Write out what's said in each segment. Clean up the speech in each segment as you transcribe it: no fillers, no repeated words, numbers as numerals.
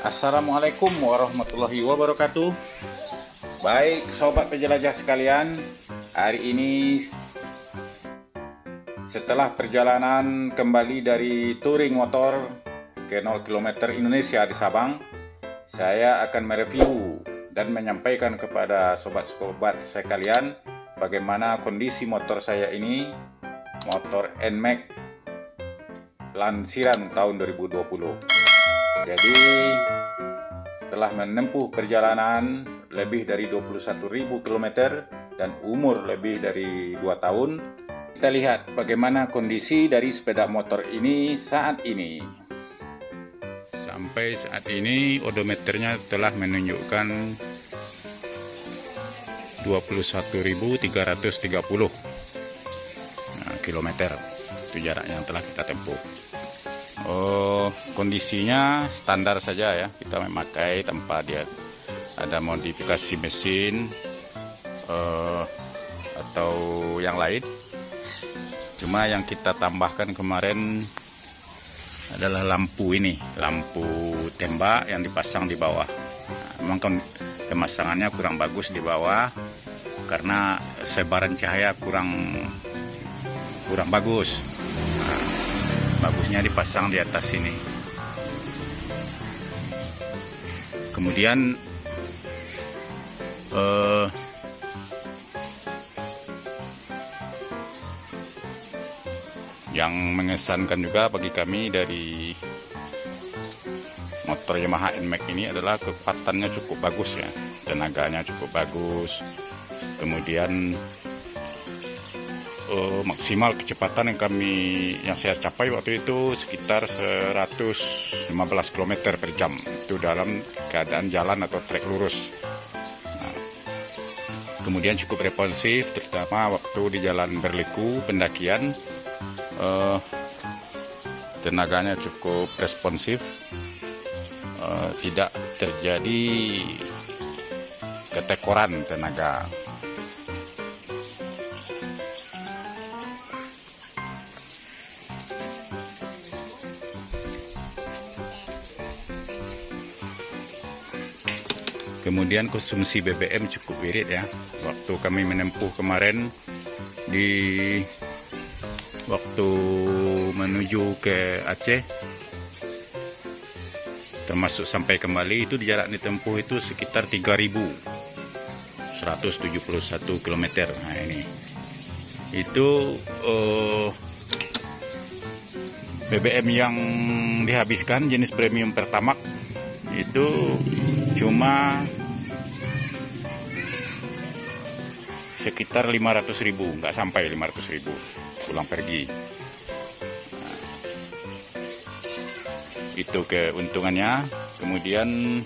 Assalamualaikum warahmatullahi wabarakatuh. Baik sobat penjelajah sekalian, hari ini setelah perjalanan kembali dari touring motor ke 0 km Indonesia di Sabang, saya akan mereview dan menyampaikan kepada sobat-sobat sekalian bagaimana kondisi motor saya ini, motor NMAX lansiran tahun 2020. Jadi setelah menempuh perjalanan lebih dari 21.000 km dan umur lebih dari 2 tahun, kita lihat bagaimana kondisi dari sepeda motor ini saat ini. Sampai saat ini odometernya telah menunjukkan 21.330 kilometer. Itu jarak yang telah kita tempuh. Kondisinya standar saja ya, kita memakai tanpa dia ada modifikasi mesin atau yang lain. Cuma yang kita tambahkan kemarin adalah lampu ini, lampu tembak yang dipasang di bawah. Memang pemasangannya kurang bagus di bawah karena sebaran cahaya kurang bagus. Bagusnya dipasang di atas sini. Kemudian yang mengesankan juga bagi kami dari motor Yamaha NMAX ini adalah kekuatannya cukup bagus ya, tenaganya cukup bagus. Kemudian maksimal kecepatan yang saya capai waktu itu sekitar 115 km per jam, itu dalam keadaan jalan atau trek lurus. Kemudian cukup responsif, terutama waktu di jalan berliku pendakian, tenaganya cukup responsif, tidak terjadi ketekoran tenaga. Kemudian konsumsi BBM cukup irit ya. Waktu kami menempuh kemarin di waktu menuju ke Aceh, termasuk sampai kembali itu di jarak ditempuh itu sekitar 3.171 km. Nah ini itu BBM yang dihabiskan jenis premium Pertamax itu cuma sekitar 500.000, nggak sampai 500.000 pulang pergi. Nah, itu keuntungannya. Kemudian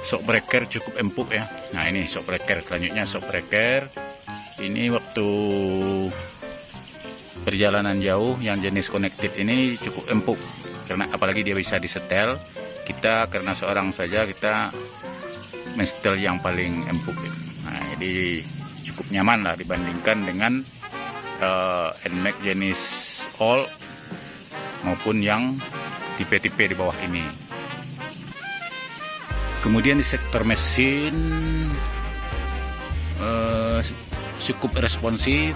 shock breaker cukup empuk ya. Nah ini shock breaker, selanjutnya shock breaker ini waktu perjalanan jauh yang jenis connected ini cukup empuk, karena apalagi dia bisa disetel. Kita karena seorang saja kita mensetel yang paling empuk. Nah, jadi cukup nyaman lah dibandingkan dengan NMAX jenis all maupun yang tipe-tipe di bawah ini. Kemudian di sektor mesin cukup responsif,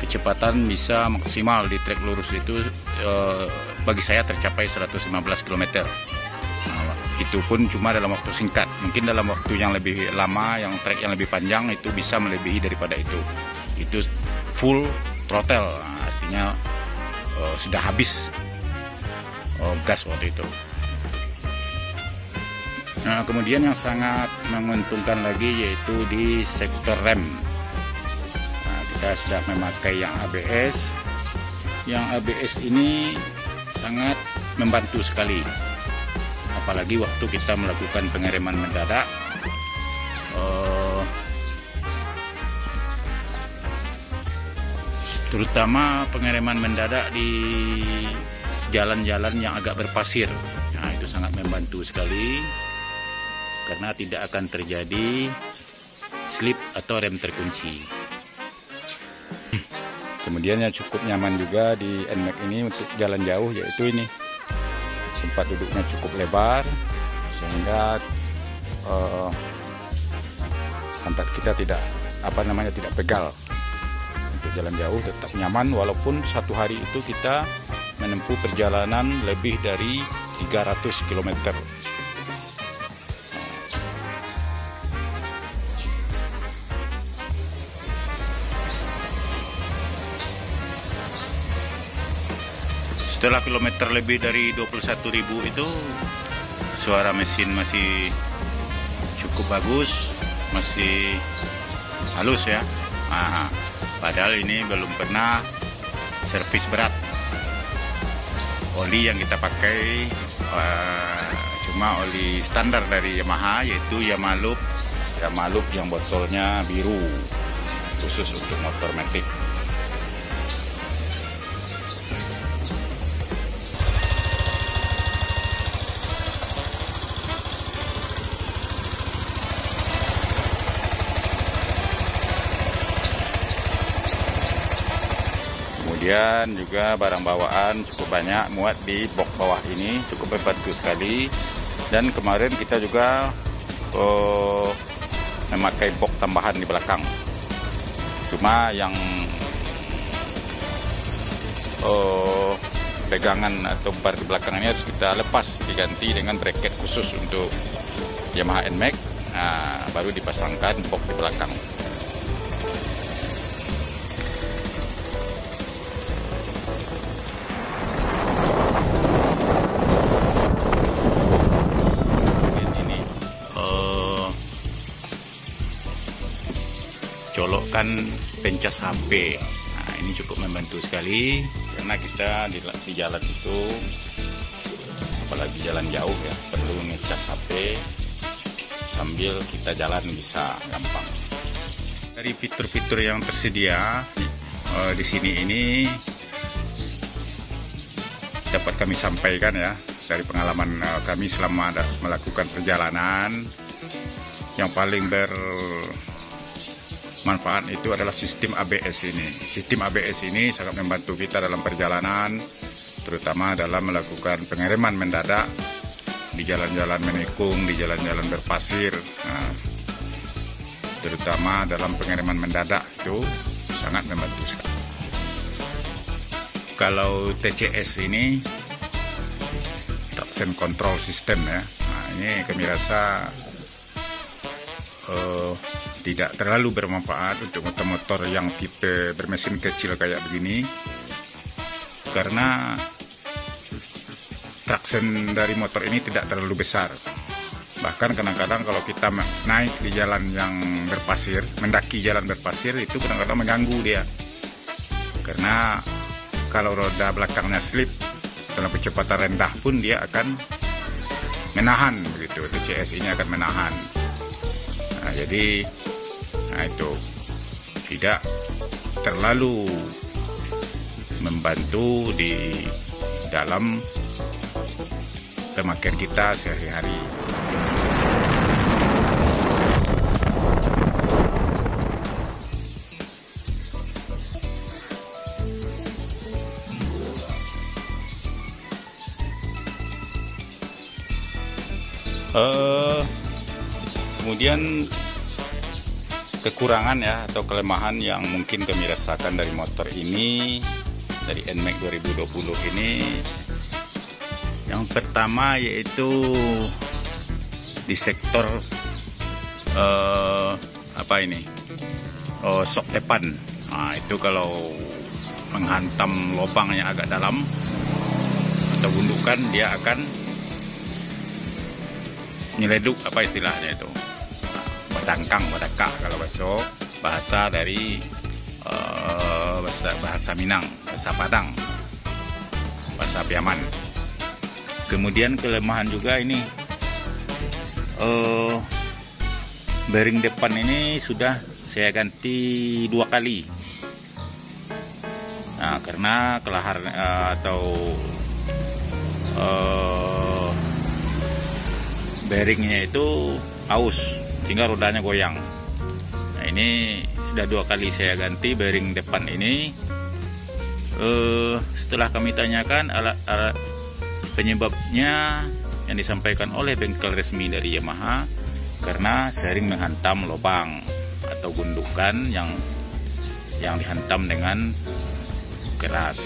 kecepatan bisa maksimal di trek lurus itu bagi saya tercapai 115 km. Nah, itu pun cuma dalam waktu singkat. Mungkin dalam waktu yang lebih lama, yang trek yang lebih panjang itu bisa melebihi daripada itu. Itu full throttle, nah, artinya sudah habis gas waktu itu. Nah, kemudian yang sangat menguntungkan lagi yaitu di sektor rem. Nah, kita sudah memakai yang ABS. Yang ABS ini sangat membantu sekali, apalagi waktu kita melakukan pengereman mendadak. Terutama pengereman mendadak di jalan-jalan yang agak berpasir. Nah, itu sangat membantu sekali karena tidak akan terjadi slip atau rem terkunci. Kemudian yang cukup nyaman juga di NMAX ini untuk jalan jauh yaitu ini tempat duduknya cukup lebar sehingga pantat kita tidak tidak pegal. Untuk jalan jauh tetap nyaman walaupun satu hari itu kita menempuh perjalanan lebih dari 300 km. Setelah kilometer lebih dari 21.000 itu suara mesin masih cukup bagus, masih halus ya. Padahal ini belum pernah servis berat. Oli yang kita pakai cuma oli standar dari Yamaha, yaitu Yamalup yang botolnya biru, khusus untuk motor matic. Kemudian juga barang bawaan cukup banyak muat di box bawah ini, cukup membantu sekali. Dan kemarin kita juga memakai box tambahan di belakang. Cuma yang pegangan atau bar di belakang ini harus kita lepas, diganti dengan bracket khusus untuk Yamaha NMAX. Baru dipasangkan box di belakang. Colokkan pencas HP. Ini cukup membantu sekali karena kita di jalan itu, apalagi jalan jauh ya, perlu ngecas HP sambil kita jalan bisa gampang. Dari fitur-fitur yang tersedia di sini ini dapat kami sampaikan ya dari pengalaman kami selama melakukan perjalanan. Yang paling manfaat itu adalah sistem ABS ini. Sistem ABS ini sangat membantu kita dalam perjalanan, terutama dalam melakukan pengereman mendadak di jalan-jalan menikung, di jalan-jalan berpasir. Terutama dalam pengereman mendadak itu sangat membantu sekali. Kalau TCS ini traction control system ya. Ini kami rasa tidak terlalu bermanfaat untuk motor-motor yang tipe bermesin kecil kayak begini, karena traction dari motor ini tidak terlalu besar. Bahkan kadang-kadang kalau kita naik di jalan yang berpasir, mendaki jalan berpasir, itu kadang-kadang mengganggu dia, karena kalau roda belakangnya slip dalam kecepatan rendah pun dia akan menahan begitu. TCS ini akan menahan. Jadi itu tidak terlalu membantu di dalam pemakaian kita sehari-hari. Kemudian kekurangan ya atau kelemahan yang mungkin kami rasakan dari motor ini, dari NMAX 2020 ini, yang pertama yaitu di sektor sok depan. Itu kalau menghantam lubang yang agak dalam atau gundukan, dia akan nyeleduk, apa istilahnya itu, badakak kalau bahasa dari bahasa Minang, bahasa Padang, bahasa Piaman. Kemudian kelemahan juga ini, bearing depan ini sudah saya ganti 2 kali. Karena kelahar atau bearingnya itu aus, sehingga rodanya goyang. Ini sudah 2 kali saya ganti bearing depan ini. Setelah kami tanyakan Penyebabnya yang disampaikan oleh bengkel resmi dari Yamaha karena sering menghantam lubang atau gundukan yang dihantam dengan keras,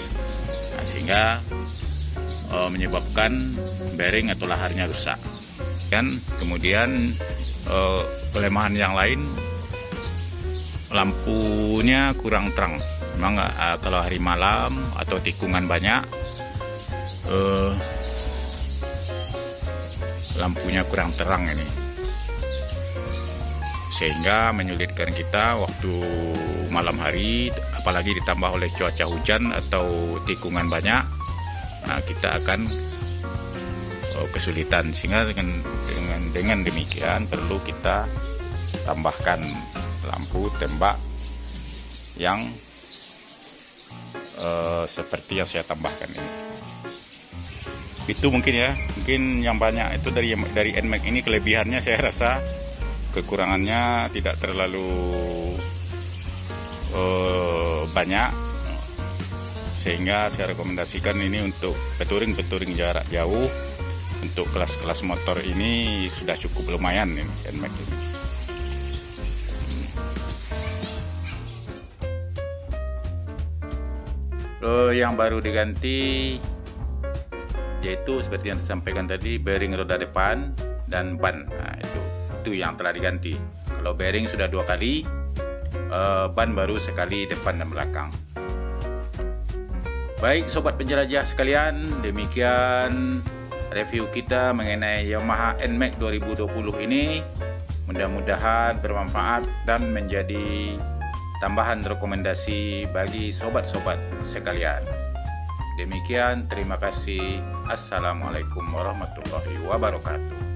nah, sehingga menyebabkan bearing atau laharnya rusak. Dan kemudian kelemahan yang lain, lampunya kurang terang. Memang kalau hari malam atau tikungan banyak, lampunya kurang terang ini, sehingga menyulitkan kita waktu malam hari, apalagi ditambah oleh cuaca hujan atau tikungan banyak. Nah, kita akan kesulitan, sehingga dengan demikian perlu kita tambahkan lampu tembak yang seperti yang saya tambahkan ini. Itu mungkin ya, mungkin yang banyak itu dari NMAX ini. Kelebihannya saya rasa, kekurangannya tidak terlalu banyak, sehingga saya rekomendasikan ini untuk peturing jarak jauh. Untuk kelas-kelas motor ini sudah cukup lumayan ini NMAX ini. Yang baru diganti yaitu seperti yang disampaikan tadi, bearing roda depan dan ban. Nah, itu yang telah diganti. Kalau bearing sudah 2 kali, ban baru sekali depan dan belakang. Baik sobat penjelajah sekalian, demikian review kita mengenai Yamaha NMAX 2020 ini. Mudah-mudahan bermanfaat dan menjadi tambahan rekomendasi bagi sobat-sobat sekalian. Demikian, terima kasih. Assalamualaikum warahmatullahi wabarakatuh.